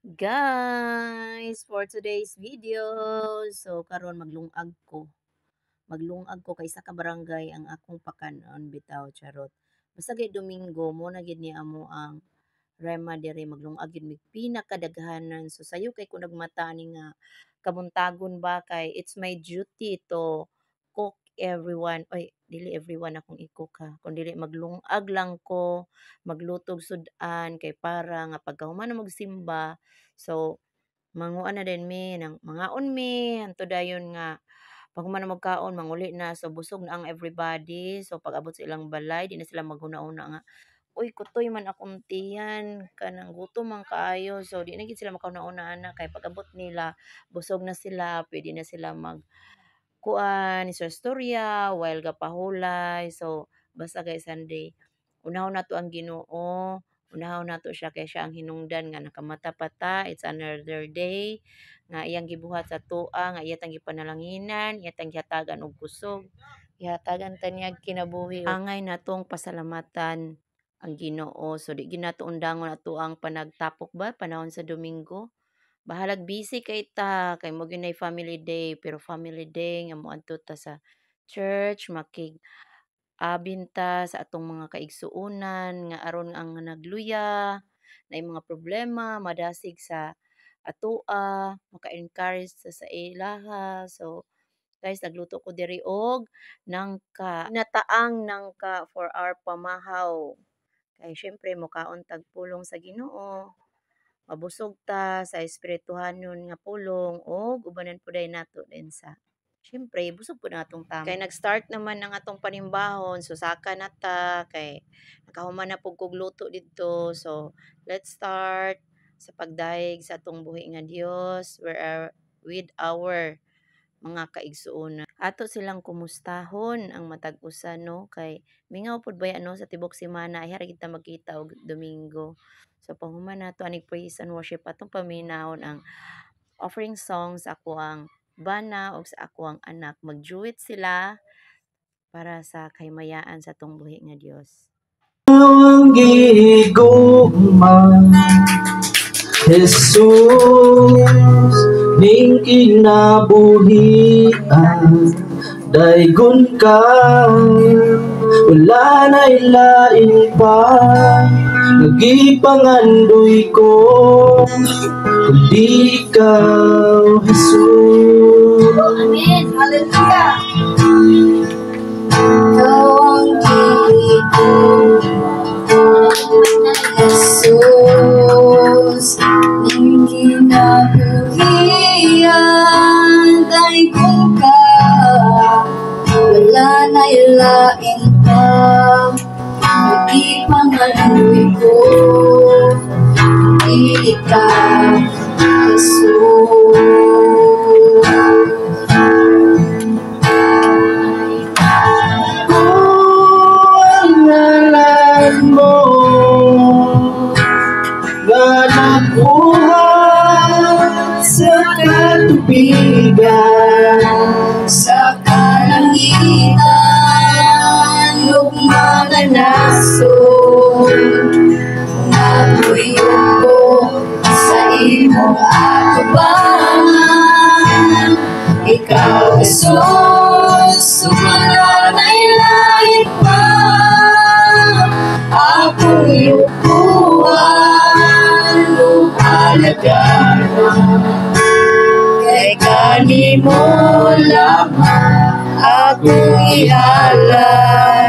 Guys, for today's video, so karon maglungag ko kay isa ka barangay ang akong pakanon bitaw charot. Basta gay Domingo mo na gid ni amo ang rema diri maglungag gid mig pinakadaghanan. So sayo kay kun nagmata ni nga kabuntagon ba kay it's my duty to cook everyone. Oy, dili everyone akong i-cook ha. Kun dili maglungag lang ko, maglutog sudan kay para nga pagkahuman na magsimba. So manguan na din mi nang mangaon mi hantud dayon nga pag human na magkaon manguli na so busog na ang everybody. So pag abot sa ilang balay di na sila maghuna-una nga uy kutoy man akong tiyan kanang gutom man kaayo. So di na gid sila makauna-una ana kay pag abot nila busog na sila, pwede na sila kuan sa istorya while gapahulay. So basta guys Sunday unahon nato ang Ginoo, unahon nato siya kay siya ang hinungdan nga nakamata pa ta. It's another day nga iyang gibuhat sa tuwa nga iya tang gipanalanginan, iya tang gihatagan og kusog, gihatagan ta niya kinabuhi. Angay natong pasalamatan ang Ginoo. So di gyud nato undangon ato ang panagtapok ba panahon sa Domingo. Bahalag busy kay ta kay mo gyud nay family day, pero family day nga moadto ta sa church abinta sa atong mga kaigsuonan nga aron ang nagluya na mga problema madasig sa atoa, maka-encourage sa ilaha. So guys, nagluto ko diri og nangka, nataang nangka for our pamahaw. Kay syempre mokaon tag pulong sa Ginoo. Mabusog ta sa espirituhanon nga pulong og ubanan puday nato din sa syempre busog po na atong tama. Kay nag-start naman ang atong panimbahon, so saka na ta kay nakahuman na pug kog luto didto. So let's start sa pagdayeg sa atong buhi nga Dios with our mga kaigsuonan. Ato silang kumustahon ang matag usa no kay mingaw pud baya no sa tibok semana ay kita magkita og Domingo. So panghuman nato aning praise and worship atong paminahon ang offering songs ako ang bana o sa ako ang anak magjuit sila para sa kaymayaan sa atong buhi nga Dios. Ang gigugma Jesus ning kinabuhian daygon ka wala na ilain pa nagipangandoy ko kundi ikaw Jesus. Amen. Hallelujah. Ikaw ang Jesus, ning kinabuhian daygon ka wala na ilain pa nagipangandoy ko ikaw Jesus. Nabuhat sa katubigan Sa kalangitan ug mga nasod naguyog ko sa imong atubangan ikaw Jesus wala na ilain pa akong yukuhan ug alagaran kay kanimo lamang akong ihalay